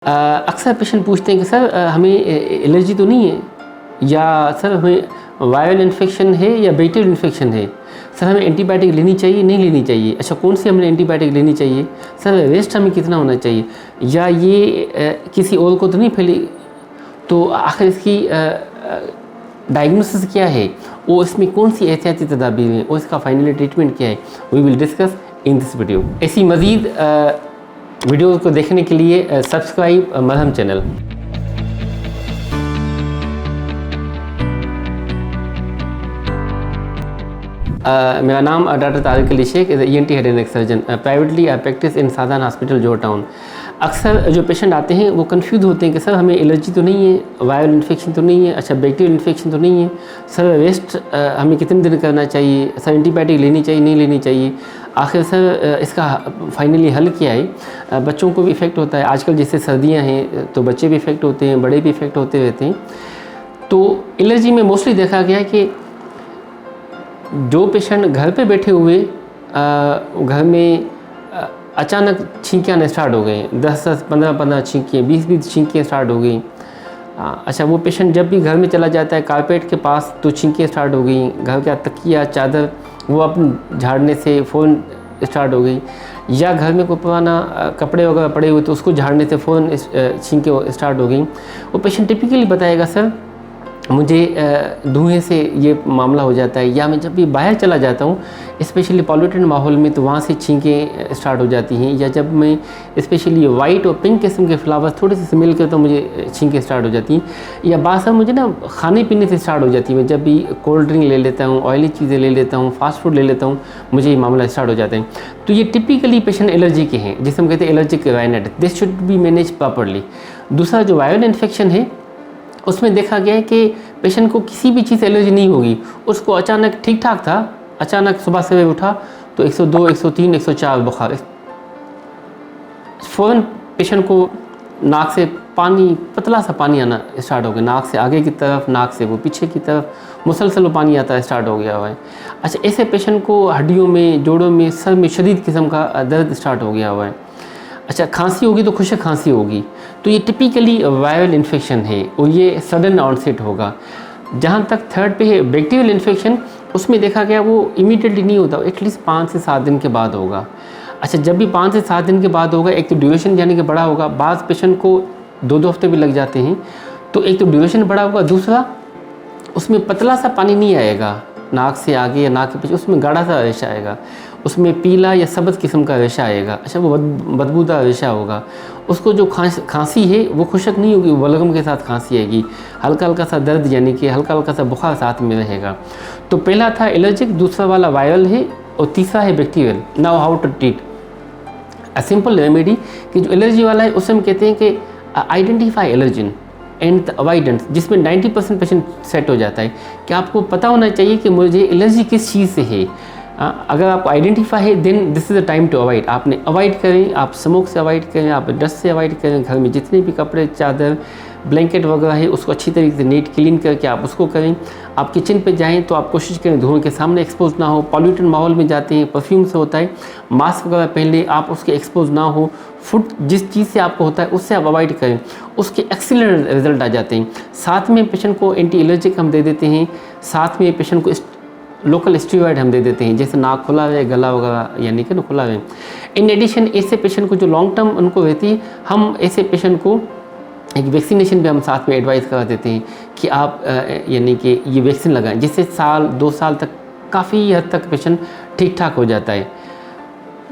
अक्सर पेशेंट पूछते हैं कि सर हमें एलर्जी तो नहीं है, या सर हमें वायरल इन्फेक्शन है या बैक्टीरियल इन्फेक्शन है, सर हमें एंटीबायोटिक लेनी चाहिए नहीं लेनी चाहिए, अच्छा कौन सी हमें एंटीबायोटिक लेनी चाहिए, सर रेस्ट हमें कितना होना चाहिए, या ये किसी और को तो नहीं फैली। तो आखिर इसकी डायग्नोसिस क्या है और इसमें कौन सी एहतियाती तदाबीर हैं और इसका फाइनली ट्रीटमेंट क्या है, we will discuss in this video. ऐसी मज़ीद वीडियो को देखने के लिए सब्सक्राइब मलहम चैनल। मेरा नाम doctor Tariq Ali Sheikh is ENT head and neck surgeon. Privately I practice in Saadan hospital Johar town. अक्सर जो पेशेंट आते हैं वो कंफ्यूज होते हैं कि सर हमें एलर्जी तो नहीं है, वायरल इन्फेक्शन तो नहीं है, अच्छा बैक्टीरियल इन्फेक्शन तो नहीं है, सर रेस्ट हमें कितने दिन करना चाहिए, सर एंटीबायोटिक लेनी चाहिए नहीं लेनी चाहिए। आखिर सर इसका फाइनली हल क्या है। बच्चों को भी इफ़ेक्ट होता है, आजकल जैसे सर्दियाँ हैं तो बच्चे भी इफ़ेक्ट होते हैं, बड़े भी इफ़ेक्ट होते रहते हैं। तो एलर्जी में मोस्टली देखा गया है कि जो पेशेंट घर पे बैठे हुए घर में अचानक छींकियाँ आने स्टार्ट हो गई, 10-10, 15-15 छींकियाँ, 20-20 छींकियाँ स्टार्ट हो गई। अच्छा वो पेशेंट जब भी घर में चला जाता है कारपेट के पास तो छींकियाँ स्टार्ट हो गई, घर का तकिया चादर वो अपने झाड़ने से फ़ौरन स्टार्ट हो गई, या घर में कोई पुराना कपड़े वगैरह पड़े हुए तो उसको झाड़ने से फ़ौरन छींकें स्टार्ट हो गई। वो पेशेंट टिपिकली बताएगा सर मुझे धुएं से ये मामला हो जाता है, या मैं जब भी बाहर चला जाता हूँ स्पेशली पॉल्यूटेड माहौल में तो वहाँ से छींकें स्टार्ट हो जाती हैं, या जब मैं स्पेशली वाइट और पिंक किस्म के फ्लावर्स थोड़े से स्मेल करता हूँ मुझे छींकें स्टार्ट हो जाती हैं, या बासा मुझे ना खाने पीने से स्टार्ट हो जाती है। मैं जब भी कोल्ड ड्रिंक ले लेता हूँ, ऑयली चीज़ें ले लेता हूँ, फास्ट फूड ले लेता हूँ, मुझे ये मामला स्टार्ट हो जाते हैं। तो ये टिपिकली पेशेंट एलर्जी के हैं जिसे हम कहते हैं allergic rhinitis. This should be manage properly. दूसरा जो वायरल इन्फेक्शन है उसमें देखा गया है कि पेशेंट को किसी भी चीज़ से एलर्जी नहीं होगी, उसको अचानक ठीक ठाक था, अचानक सुबह से उठा तो 102, 103, 104 बुखार, फ़ौरन पेशेंट को नाक से पानी, पतला सा पानी आना स्टार्ट हो गया, नाक से आगे की तरफ, नाक से वो पीछे की तरफ मुसलसल पानी आता स्टार्ट हो गया हुआ है। अच्छा ऐसे पेशेंट को हड्डियों में, जोड़ों में, सर में शदीद किस्म का दर्द स्टार्ट हो गया हुआ है। अच्छा खांसी होगी तो खुशक खांसी होगी, तो ये टिपिकली वायरल इन्फेक्शन है और ये सडन ऑनसेट होगा। जहाँ तक थर्ड पे है बैक्टीरियल इन्फेक्शन, उसमें देखा गया वो इमीडिएटली नहीं होता, एटलीस्ट 5 से 7 दिन के बाद होगा। अच्छा जब भी 5 से 7 दिन के बाद होगा, एक तो ड्यूरेशन यानी कि बड़ा होगा, बाज़ पेशेंट को 2-2 हफ्ते भी लग जाते हैं, तो एक तो ड्यूरेशन बड़ा होगा, दूसरा उसमें पतला सा पानी नहीं आएगा नाक से आगे या नाक के पीछे, उसमें गाढ़ा सा रेशा आएगा, उसमें पीला या सब्ज़ किस्म का रेशा आएगा। अच्छा वो बदबूदार रेशा होगा। उसको जो खांसी है वो खुशक नहीं होगी, बलगम के साथ खांसी आएगी, हल्का हल्का सा दर्द यानी कि हल्का हल्का सा बुखार साथ में रहेगा। तो पहला था एलर्जिक, दूसरा वाला वायरल है और तीसरा है bacterial. Now how to treat, a simple remedy कि जो एलर्जी वाला है उसे हम कहते हैं कि आइडेंटिफाई एलर्जिन एंड अवॉइडेंस, जिसमें 90% पेशेंट सेट हो जाता है कि आपको पता होना चाहिए कि मुझे एलर्जी किस चीज़ से है। अगर आपको आइडेंटिफाई है then this is the time to avoid. आपने अवॉइड करें, आप स्मोक से अवॉइड करें, आप डस्ट से अवॉइड करें, घर में जितने भी कपड़े, चादर, ब्लैंकेट वगैरह है उसको अच्छी तरीके से नीट क्लीन करके आप उसको करें। आप किचन पे जाएं तो आप कोशिश करें धुएं के सामने एक्सपोज ना हो। पॉल्यूटेड माहौल में जाते हैं, परफ्यूम से होता है, मास्क वगैरह पहन लें, आप उसके एक्सपोज ना हो। फूड जिस चीज़ से आपको होता है उससे आप अवॉइड करें, उसके एक्सीलेंट रिजल्ट आ जाते हैं। साथ में पेशेंट को एंटी एलर्जिक हम दे देते हैं, साथ में पेशेंट को लोकल स्टीरॉयड हम दे देते हैं, जैसे नाक खुला है, गला वगैरह यानी कि ना खुला है। इन एडिशन ऐसे पेशेंट को जो लॉन्ग टर्म उनको रहती है, हम ऐसे पेशेंट को एक वैक्सीनेशन भी हम साथ में एडवाइस करा देते हैं कि आप यानी कि ये वैक्सीन लगाएं, जिससे 1-2 साल तक काफ़ी हद तक पेशेंट ठीक ठाक हो जाता है।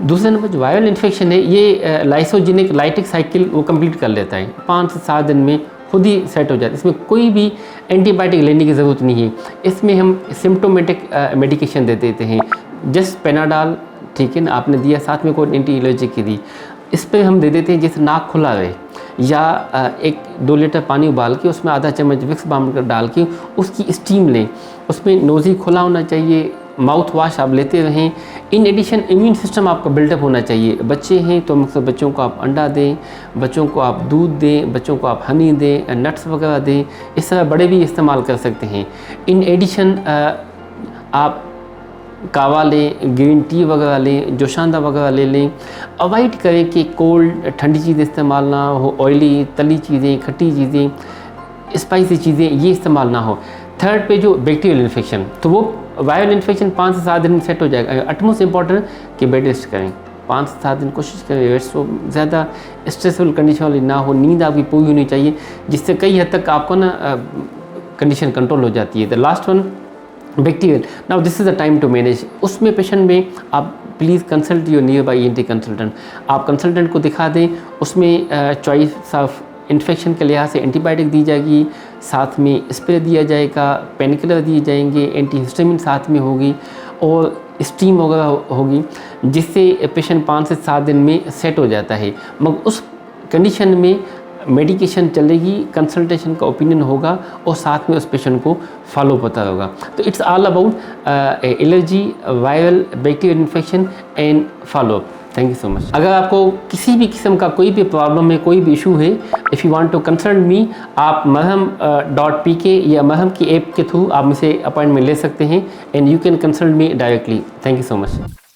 दूसरे नंबर जो वायरल इन्फेक्शन है ये लाइसोजेनिक लाइटिक साइकिल वो कंप्लीट कर लेता है, 5 से 7 दिन में खुद ही सेट हो जाता है। इसमें कोई भी एंटीबायोटिक लेने की ज़रूरत नहीं है। इसमें हम सिम्टोमेटिक मेडिकेशन दे देते हैं, जस्ट पेनाडाल, ठीक है ना, आपने दिया, साथ में कोई एंटी एलर्जिक की दी, इस पर हम दे देते हैं जैसे नाक खुला रहे, या 1-2 लीटर पानी उबाल के उसमें आधा चम्मच विक्स बाम डाल के उसकी स्टीम लें। उसमें नोज़ी खुला होना चाहिए, माउथ वॉश आप लेते रहें। इन एडिशन इम्यून सिस्टम आपका बिल्डअप होना चाहिए। बच्चे हैं तो मकसद बच्चों को आप अंडा दें, बच्चों को आप दूध दें, बच्चों को आप हनी दें, नट्स वगैरह दें, इस तरह बड़े भी इस्तेमाल कर सकते हैं। इन एडिशन आप कावा लें, ग्रीन टी वगैरह लें, जोशांदा वगैरह ले लें। अवॉइड करें कि कोल्ड ठंडी चीज़ें इस्तेमाल ना हो, ऑयली तली चीज़ें, खट्टी चीज़ें, स्पाइसी चीज़ें ये इस्तेमाल ना हो। थर्ड पे जो बैक्टीरियल इन्फेक्शन, तो वो वायरल इन्फेक्शन 5 से 7 दिन में सेट हो जाएगा। अटमोस्ट इम्पॉर्टेंट कि बेड रेस्ट करें, 5 से 7 दिन कोशिश करें रेस्ट हो, ज़्यादा स्ट्रेसफुल कंडीशन वाली ना हो, नींद आपकी पूरी होनी चाहिए, जिससे कई हद तक आपको ना कंडीशन कंट्रोल हो जाती है। The last one bacterial, now this is the time to manage. उसमें पेशेंट में आप please consult your nearby ENT consultant, आप कंसल्टेंट को दिखा दें। उसमें चॉइस ऑफ इन्फेक्शन के लिहाज से एंटीबायोटिक दी जाएगी, साथ में स्प्रे दिया जाएगा, पेनकिलर दिए जाएंगे, एंटीहिस्टामिन साथ में होगी और स्टीम वगैरह होगी, जिससे पेशेंट 5 से 7 दिन में सेट हो जाता है। मगर उस कंडीशन में मेडिकेशन चलेगी, कंसल्टेशन का ओपिनियन होगा और साथ में उस पेशेंट को फॉलो पता होगा। तो it's all about allergy, viral, bacterial infection and follow up. Thank you so much. अगर आपको किसी भी किस्म का कोई भी प्रॉब्लम है, कोई भी इशू है, if you want to consult me, आप marham.pk या मरहम की ऐप के थ्रू आप मुझसे अपॉइंटमेंट ले सकते हैं and you can consult me directly. Thank you so much.